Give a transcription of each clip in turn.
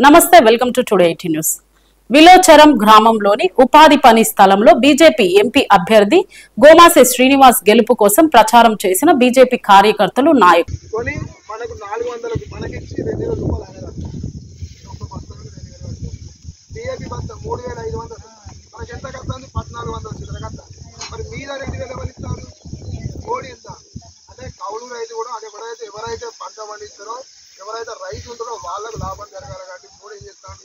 నమస్తే, welcome to today 18 news. విలోచరం గ్రామంలోని ఉపాధి పని స్థలంలో బీజేపీ ఎంపీ అభ్యర్థి గోమాసే శ్రీనివాస్ గెలుపు కోసం ప్రచారం చేసిన బీజేపీ కార్యకర్తలు, నాయకులు. ఎవరైతే పంట పండిస్తారో ఎవరైతే రైతు ఉంటారో వాళ్ళకు లాభం జరగాలి కాబట్టి మోడీ ఏం చేస్తాడు,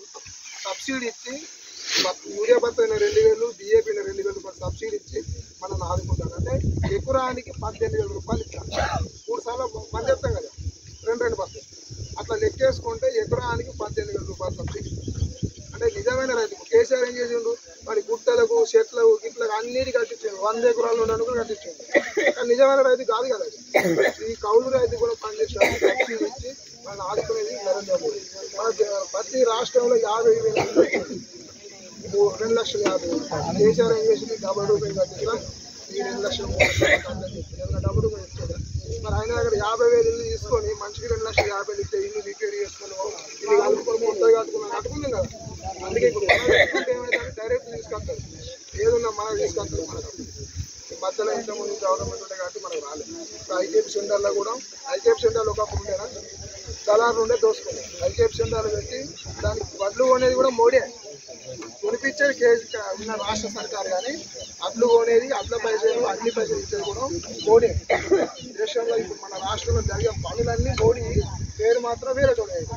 సబ్సిడీ ఇచ్చి యూరియా బత్త 2000 డిఏపీ 2000 సబ్సిడీ ఇచ్చి మనల్ని ఆదుకుంటాడు. అంటే ఎకరానికి 18,000 రూపాయలు ఇస్తాను. 3 సార్లు పని చేస్తాం కదా, 2 బస్తాలు అట్లా లెక్కేసుకుంటే ఎకరానికి 18,000 రూపాయలు సబ్సిడీ. అంటే నిజమైన రైతు. కేసీఆర్ ఏం చేసిండు, మరి గుట్టలకు చెట్లకు గిట్లకు అన్నిటి కట్టించాడు. 100 ఎకరాలు ఉండను కూడా కట్టించాడు. కానీ నిజమైన రైతు కాదు కదా. ఈ కౌలు రైతు కూడా పనిచేస్తాడు. సబ్సిడీ ఇచ్చి మనం ఆదుకునేది నరేంద్ర మోడీ. మన ప్రతి రాష్ట్రంలో 50,000 2,50,000. కేసీఆర్ ఏం చేసింది, ₹50 కట్టించడం ఈ 2,00,000 డబ్బులు కూడా ఇచ్చాడు. మరి ఆయన దగ్గర 50,000 తీసుకొని మనిషికి 2,50,000 ఇస్తే ఇల్లు రిపేర్ చేసుకుని ఇది కలుపుకొని మొత్తం కట్టుకుందాం కదా. అందుకే ఇప్పుడు ఏమైతే డైరెక్ట్ తీసుకొస్తారు, ఏదున్నా మనకు తీసుకొస్తారు. మనకు ఈ మధ్యలో ఇంతకుముందు గవర్నమెంట్ ఉండే కాబట్టి మనకు రాలేదు. ఐకేపీ సెంటర్లో కూడా ఐకేపీ సెంటర్లు ఒకప్పుడు ఉండేనా, దళారులు ఉండే దోసుకున్నాయి. ఐకేపీ సెంటర్లు పెట్టి దానికి వడ్లు కొనేది కూడా మోడీ కొనిపించేది కేజీ ఉన్న రాష్ట్ర సర్కారు. కానీ అడ్లు కొనేది, అడ్ల పైసలు, అన్ని పైసలు ఇచ్చేది కూడా మోడీ. దేశంలో ఇప్పుడు మన రాష్ట్రంలో జరిగే పనులన్నీ మోడీ, పేరు మాత్రం వేరే చూడలేదు.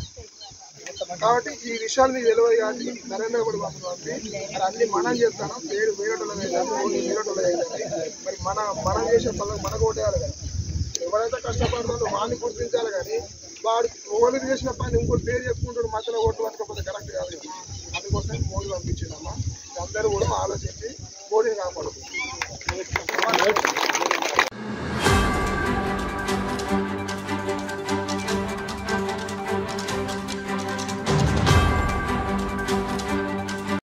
కాబట్టి ఈ విషయాలు మీకు తెలియదు కాబట్టి నరేంద్ర మోడీ పంపి మరి అన్ని మనం చేస్తాను. పేరు వేరేటోళ్ళు వేరేటోళ్ళు అవుతుంది. మరి మనం చేసే పనులకు మనకు ఓటేయాలి కదా. ఎవరైతే కష్టపడుతుందో వాడిని గుర్తించాలి. కానీ వాడు ఓళ్ళు చేసిన పని ఇంకోటి పేరు చెప్పుకుంటాడు, మధ్యలో ఓట్లు పట్టుకోకపోతే కరెక్ట్ కాదు. అందుకోసం మోడీ పంపించిందమ్మా. అందరూ కూడా ఆలోచించి మోడీని కాపాడు.